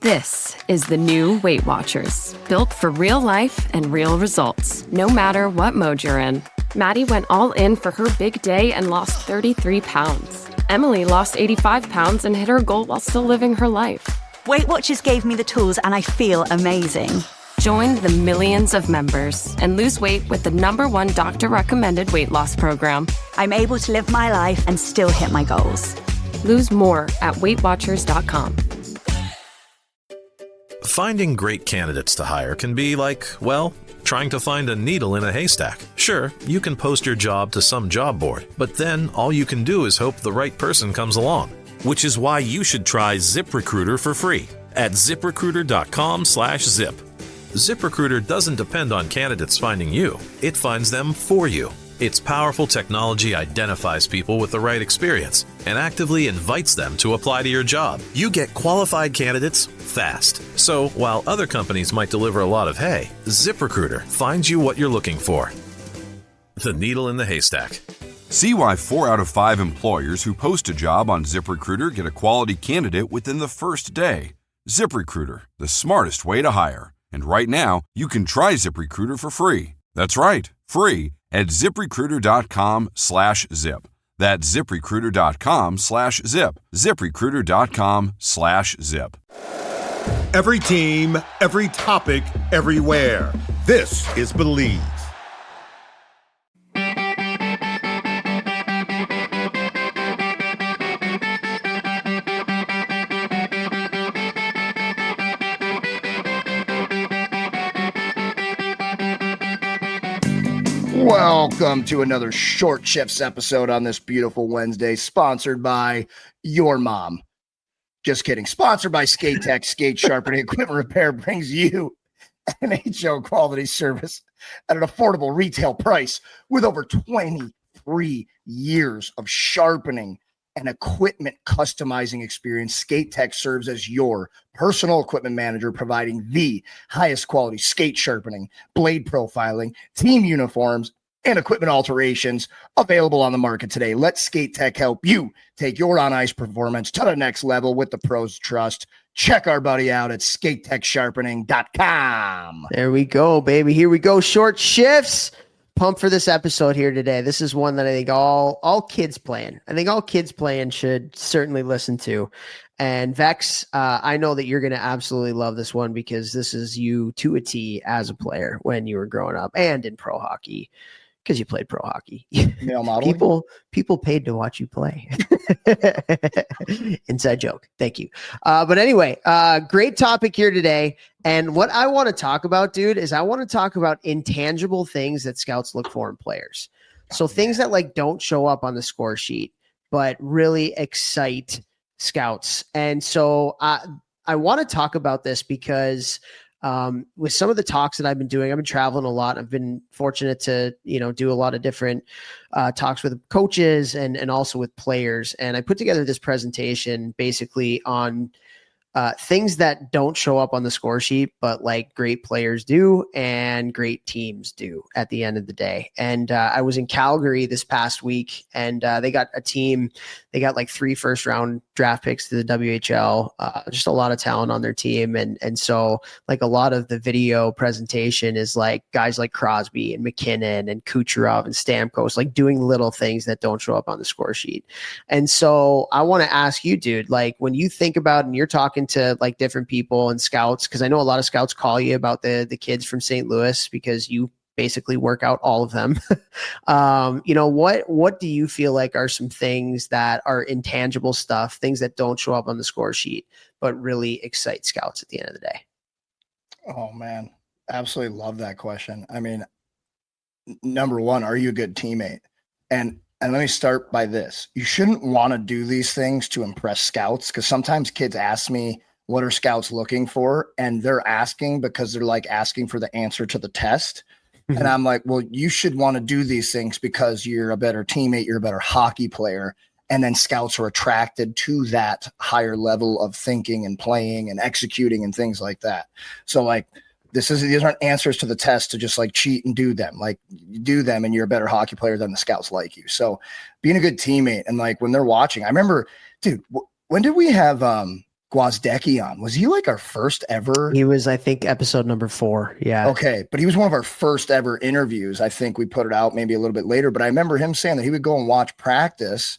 This is the new Weight Watchers, built for real life and real results, no matter what mode you're in. Maddie went all in for her big day and lost 33 pounds. Emily lost 85 pounds and hit her goal while still living her life. Weight Watchers gave me the tools and I feel amazing. Join the millions of members and lose weight with the #1 doctor-recommended weight loss program. I'm able to live my life and still hit my goals. Lose more at weightwatchers.com. Finding great candidates to hire can be like, well, trying to find a needle in a haystack. Sure, you can post your job to some job board, but then all you can do is hope the right person comes along. Which is why you should try ZipRecruiter for free at ziprecruiter.com/zip. ZipRecruiter doesn't depend on candidates finding you. It finds them for you. Its powerful technology identifies people with the right experience and actively invites them to apply to your job. You get qualified candidates fast. So while other companies might deliver a lot of hay, ZipRecruiter finds you what you're looking for. The needle in the haystack. See why 4 out of 5 employers who post a job on ZipRecruiter get a quality candidate within the first day. ZipRecruiter, the smartest way to hire. And right now, you can try ZipRecruiter for free. That's right, free at ziprecruiter.com/zip. That's ziprecruiter.com/zip. ziprecruiter.com/zip. Every team, every topic, everywhere. This is Believe. Welcome to another Short Shifts episode on this beautiful Wednesday, sponsored by your mom. Just kidding. Sponsored by Skate Tech. Skate Sharpening Equipment Repair brings you an HO quality service at an affordable retail price with over 23 years of sharpening and equipment customizing experience. Skate Tech serves as your personal equipment manager, providing the highest quality skate sharpening, blade profiling, team uniforms, and equipment alterations available on the market today. Let Skate Tech help you take your on-ice performance to the next level with the pros trust. Check our buddy out at skatetechsharpening.com. There we go, baby. Here we go. Short Shifts. Pumped for this episode here today. This is one that I think all kids playing. I think all kids playing should certainly listen to. And Vex, I know that you're going to absolutely love this one because this is you to a T as a player when you were growing up and in pro hockey. Because you played pro hockey. Male model. People paid to watch you play. Inside joke. Thank you. But anyway, great topic here today. And what I want to talk about, dude, is I want to talk about intangible things that scouts look for in players. So things that like don't show up on the score sheet, but really excite scouts. And so I want to talk about this because with some of the talks that I've been doing, I've been traveling a lot. I've been fortunate to, do a lot of different talks with coaches and also with players. And I put together this presentation basically on things that don't show up on the score sheet, but like great players do and great teams do at the end of the day. And I was in Calgary this past week, and they got a team. They got like 3 first-round draft picks to the WHL, just a lot of talent on their team. And so like a lot of the video presentation is like guys like Crosby and McKinnon and Kucherov and Stamkos, like doing little things that don't show up on the score sheet. And so I want to ask you, dude, like when you think about and you're talking to like different people and scouts, because I know a lot of scouts call you about the kids from St. Louis because you basically work out all of them. What do you feel like are some things that are intangible stuff, things that don't show up on the score sheet, but really excite scouts at the end of the day? Oh man, absolutely love that question. I mean, number one, are you a good teammate? And let me start by this. You shouldn't want to do these things to impress scouts, because sometimes kids ask me, what are scouts looking for? And they're asking because they're like asking for the answer to the test. And I'm like, well, you should want to do these things because you're a better teammate, you're a better hockey player. And then scouts are attracted to that higher level of thinking and playing and executing and things like that. So like, these aren't answers to the test to just like cheat and do them. Like you do them and you're a better hockey player than the scouts like you. So being a good teammate and like when they're watching, I remember, dude, when did we have Gwozdecki on. Was he like our first ever? He was, I think, episode number 4. Yeah. Okay. But he was one of our first ever interviews. I think we put it out maybe a little bit later, but I remember him saying that he would go and watch practice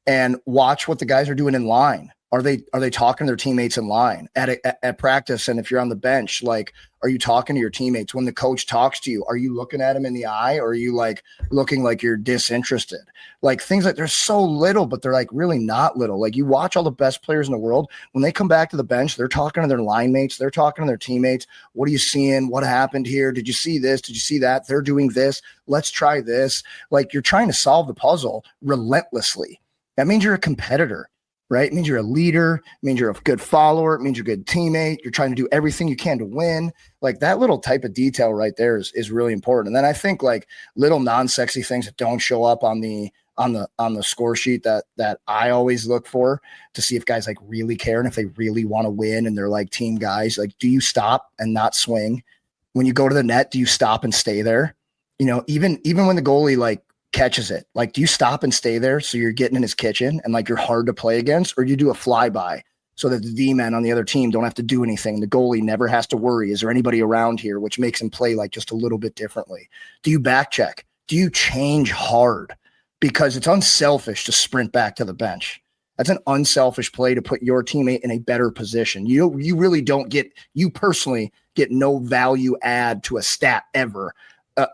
and watch what the guys are doing in line. Are they talking to their teammates in line at practice? And if you're on the bench, like, are you talking to your teammates when the coach talks to you? Are you looking at him in the eye, or are you like looking like you're disinterested? Like things like, they're so little, but they're like really not little. Like you watch all the best players in the world, when they come back to the bench, they're talking to their line mates, they're talking to their teammates. What are you seeing? What happened here? Did you see this? Did you see that? They're doing this. Let's try this. Like you're trying to solve the puzzle relentlessly. That means you're a competitor. Right? It means you're a leader. It means you're a good follower. It means you're a good teammate. You're trying to do everything you can to win. Like that little type of detail right there is really important. And then I think like little non-sexy things that don't show up on the score sheet that I always look for to see if guys like really care and if they really want to win and they're like team guys. Like, do you stop and not swing? When you go to the net, do you stop and stay there? You know, even when the goalie like catches it, like, do you stop and stay there so you're getting in his kitchen and like you're hard to play against, or do you do a flyby so that the D-men on the other team don't have to do anything? The goalie never has to worry. Is there anybody around here, which makes him play like just a little bit differently? Do you back check? Do you change hard? Because it's unselfish to sprint back to the bench. That's an unselfish play to put your teammate in a better position. You really don't get, you personally get no value add to a stat ever.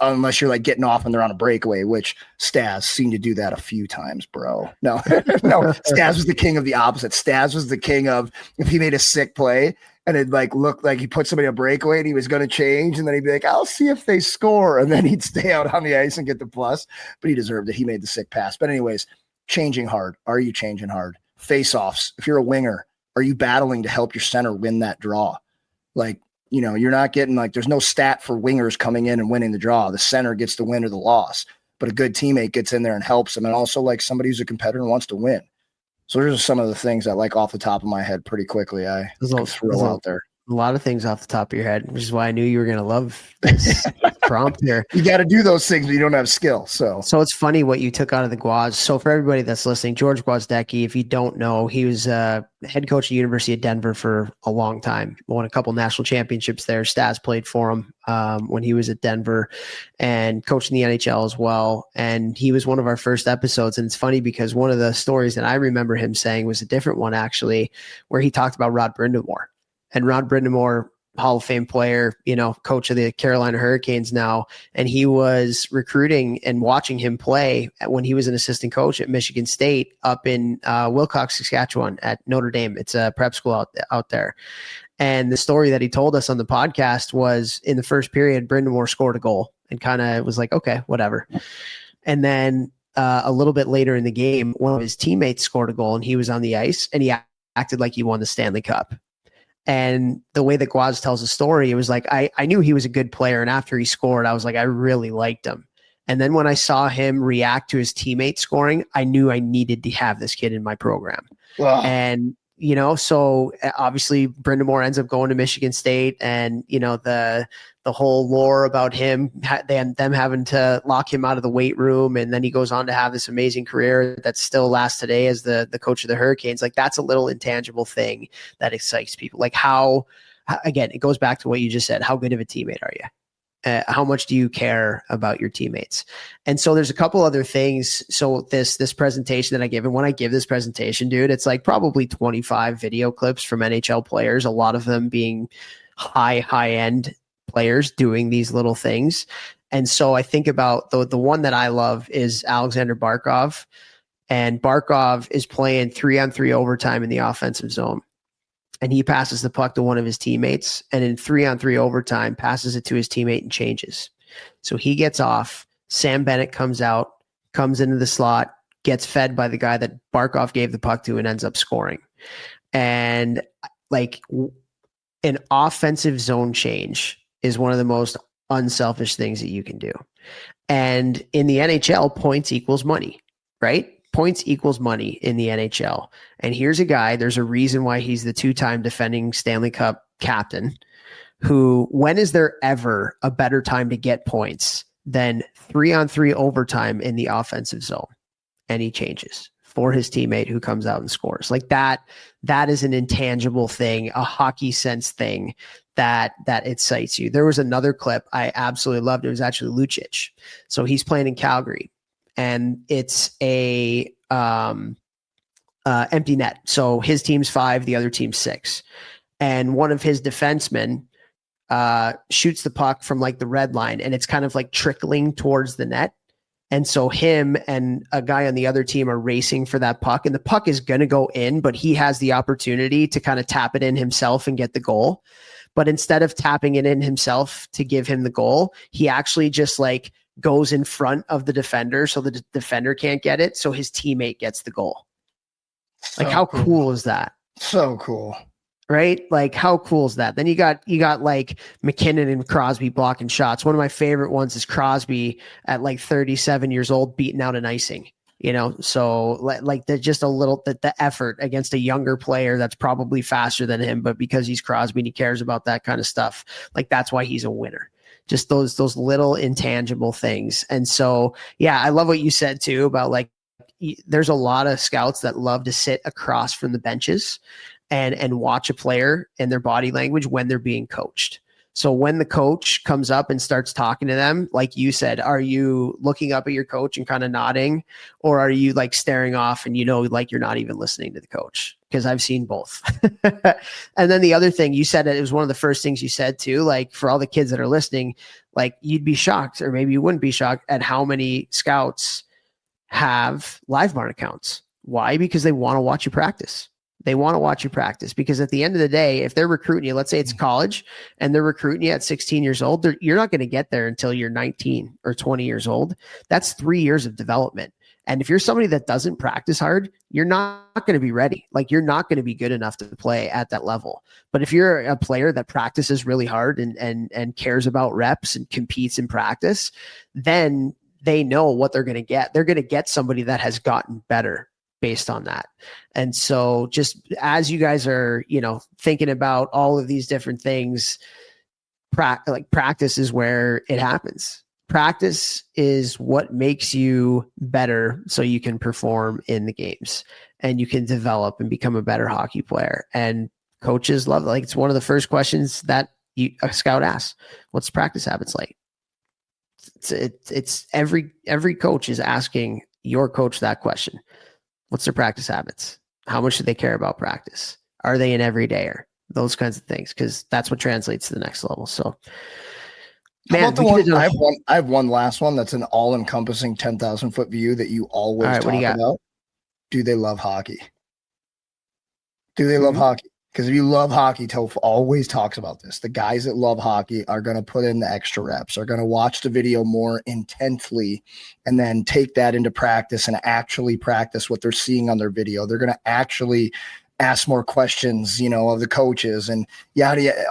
Unless you're like getting off and they're on a breakaway, which Staz seemed to do that a few times, bro. No, Staz was the king of the opposite. Staz was the king of if he made a sick play and it like looked like he put somebody on a breakaway and he was going to change, and then he'd be like, I'll see if they score. And then he'd stay out on the ice and get the plus, but he deserved it. He made the sick pass. But anyways, changing hard. Are you changing hard? Face-offs. If you're a winger, are you battling to help your center win that draw? Like, you know, you're not getting like, there's no stat for wingers coming in and winning the draw. The center gets the win or the loss, but a good teammate gets in there and helps them. And also like somebody who's a competitor and wants to win. So those are some of the things that like off the top of my head, pretty quickly, I throw out there. A lot of things off the top of your head, which is why I knew you were going to love this prompt here. You got to do those things when you don't have skill. So it's funny what you took out of the Gwaz. So for everybody that's listening, George Gwozdecki, if you don't know, he was head coach at the University of Denver for a long time. Won a couple national championships there. Staz played for him when he was at Denver and coached in the NHL as well. And he was one of our first episodes. And it's funny because one of the stories that I remember him saying was a different one, actually, where he talked about Rod Brindamore. And Rod Brindamore, Hall of Fame player, you know, coach of the Carolina Hurricanes now. And he was recruiting and watching him play when he was an assistant coach at Michigan State up in Wilcox, Saskatchewan at Notre Dame. It's a prep school out there. And the story that he told us on the podcast was in the first period, Brindamore scored a goal and kind of was like, okay, whatever. And then a little bit later in the game, one of his teammates scored a goal and he was on the ice and he acted like he won the Stanley Cup. And the way that Gwaz tells the story, it was like, I knew he was a good player. And after he scored, I was like, I really liked him. And then when I saw him react to his teammate scoring, I knew I needed to have this kid in my program. Wow. And, you know, so obviously Brindamore ends up going to Michigan State, and, you know, the whole lore about him, them having to lock him out of the weight room. And then he goes on to have this amazing career that still lasts today as the coach of the Hurricanes. Like, that's a little intangible thing that excites people. Like how, again, it goes back to what you just said. How good of a teammate are you? How much do you care about your teammates? And so there's a couple other things. So this presentation that I give, and when I give this presentation, dude, it's like probably 25 video clips from NHL players, a lot of them being high-end players doing these little things. And so I think about the one that I love is Alexander Barkov. And Barkov is playing 3-on-3 overtime in the offensive zone. And he passes the puck to one of his teammates, and in 3-on-3 overtime, passes it to his teammate and changes. So he gets off. Sam Bennett comes out, comes into the slot, gets fed by the guy that Barkov gave the puck to, and ends up scoring. And like an offensive zone change is one of the most unselfish things that you can do. And in the NHL, points equals money, right? Points equals money in the NHL. And here's a guy, there's a reason why he's the 2-time defending Stanley Cup captain, who, when is there ever a better time to get points than 3-on-3 overtime in the offensive zone? And he changes. for his teammate who comes out and scores. Like that is an intangible thing, a hockey sense thing that excites you. There was another clip I absolutely loved. It was actually Lucic. So he's playing in Calgary, and it's a empty net. So his team's 5, the other team's 6. And one of his defensemen shoots the puck from like the red line, and it's kind of like trickling towards the net. And so him and a guy on the other team are racing for that puck, and the puck is going to go in, but he has the opportunity to kind of tap it in himself and get the goal. But instead of tapping it in himself to give him the goal, he actually just like goes in front of the defender so the defender can't get it. So his teammate gets the goal. Like how cool is that? So cool. Right? Like how cool is that? Then you got like McKinnon and Crosby blocking shots. One of my favorite ones is Crosby at like 37 years old, beating out an icing, so like just a little, the effort against a younger player that's probably faster than him, but because he's Crosby and he cares about that kind of stuff, like that's why he's a winner. Just those little intangible things. And so, yeah, I love what you said too about like, there's a lot of scouts that love to sit across from the benches and watch a player and their body language when they're being coached. So when the coach comes up and starts talking to them, like you said, are you looking up at your coach and kind of nodding, or are you like staring off and like you're not even listening to the coach? Because I've seen both. And then the other thing you said, it was one of the first things you said too, like for all the kids that are listening, like you'd be shocked, or maybe you wouldn't be shocked at how many scouts have live barn accounts. Why? Because they want to watch you practice. They want to watch you practice, because at the end of the day, if they're recruiting you, let's say it's college and they're recruiting you at 16 years old, you're not going to get there until you're 19 or 20 years old. That's 3 years of development. And if you're somebody that doesn't practice hard, you're not going to be ready. Like you're not going to be good enough to play at that level. But if you're a player that practices really hard and cares about reps and competes in practice, then they know what they're going to get. They're going to get somebody that has gotten better based on that. And so just as you guys are, thinking about all of these different things, practice is where it happens. Practice is what makes you better so you can perform in the games and you can develop and become a better hockey player. And coaches love it. Like it's one of the first questions that a scout asks, what's practice habits like? It's every coach is asking your coach that question. What's their practice habits? How much do they care about practice? Are they an everydayer? Those kinds of things, because that's what translates to the next level. So, man, I have one last one that's an all-encompassing 10,000 foot view that you always talk about. Do they love hockey? Do they love hockey? Because if you love hockey, Toph always talks about this. The guys that love hockey are going to put in the extra reps, are going to watch the video more intently, and then take that into practice and actually practice what they're seeing on their video. They're going to actually ask more questions, of the coaches and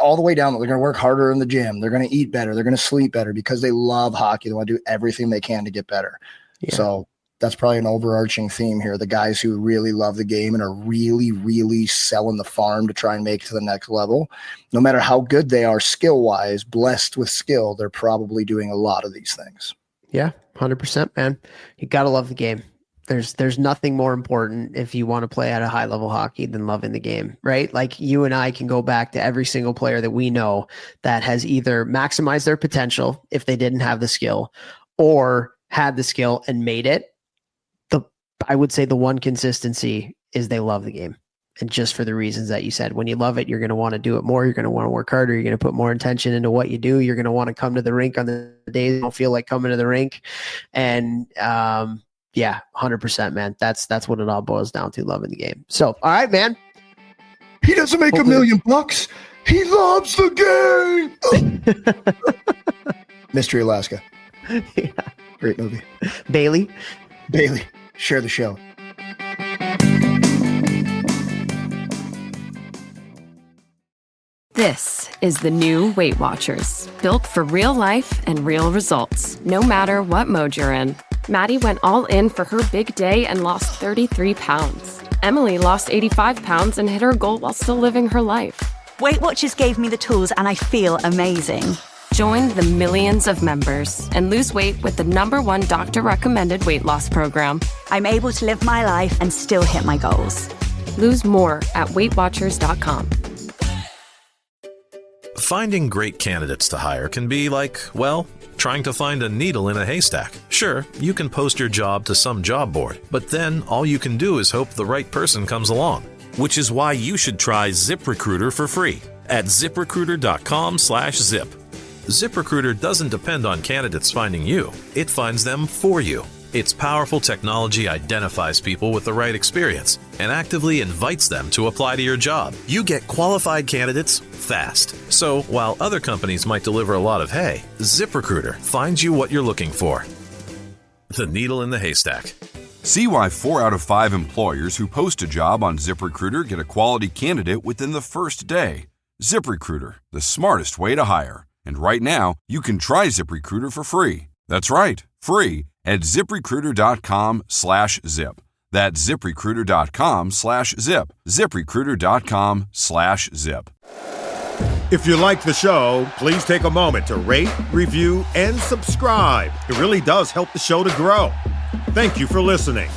all the way down. They're going to work harder in the gym. They're going to eat better. They're going to sleep better because they love hockey. They want to do everything they can to get better. Yeah. So that's probably an overarching theme here. The guys who really love the game and are really, really selling the farm to try and make it to the next level, no matter how good they are skill-wise, blessed with skill, they're probably doing a lot of these things. Yeah, 100%, man. You got to love the game. There's nothing more important if you want to play at a high level hockey than loving the game, right? Like you and I can go back to every single player that we know that has either maximized their potential if they didn't have the skill, or had the skill and made it. I would say the one consistency is they love the game. And just for the reasons that you said, when you love it, you're going to want to do it more. You're going to want to work harder. You're going to put more intention into what you do. You're going to want to come to the rink on the days you don't feel like coming to the rink. And, 100%, man. That's what it all boils down to, loving the game. So, all right, man. He doesn't make $1 million bucks. He loves the game. Mystery Alaska. Yeah. Great movie. Bailey. Share the show. This is the new Weight Watchers, built for real life and real results, no matter what mode you're in. Maddie went all in for her big day and lost 33 pounds. Emily lost 85 pounds and hit her goal while still living her life. Weight Watchers gave me the tools and I feel amazing. Join the millions of members and lose weight with the #1 doctor-recommended weight loss program. I'm able to live my life and still hit my goals. Lose more at WeightWatchers.com. Finding great candidates to hire can be like, well, trying to find a needle in a haystack. Sure, you can post your job to some job board, but then all you can do is hope the right person comes along. Which is why you should try ZipRecruiter for free at ZipRecruiter.com/zip. ZipRecruiter doesn't depend on candidates finding you. It finds them for you. Its powerful technology identifies people with the right experience and actively invites them to apply to your job. You get qualified candidates fast. So while other companies might deliver a lot of hay, ZipRecruiter finds you what you're looking for. The needle in the haystack. See why 4 out of 5 employers who post a job on ZipRecruiter get a quality candidate within the first day. ZipRecruiter, the smartest way to hire. And right now, you can try ZipRecruiter for free. That's right, free at ZipRecruiter.com/zip. That's ZipRecruiter.com/zip. ZipRecruiter.com/zip. If you like the show, please take a moment to rate, review, and subscribe. It really does help the show to grow. Thank you for listening.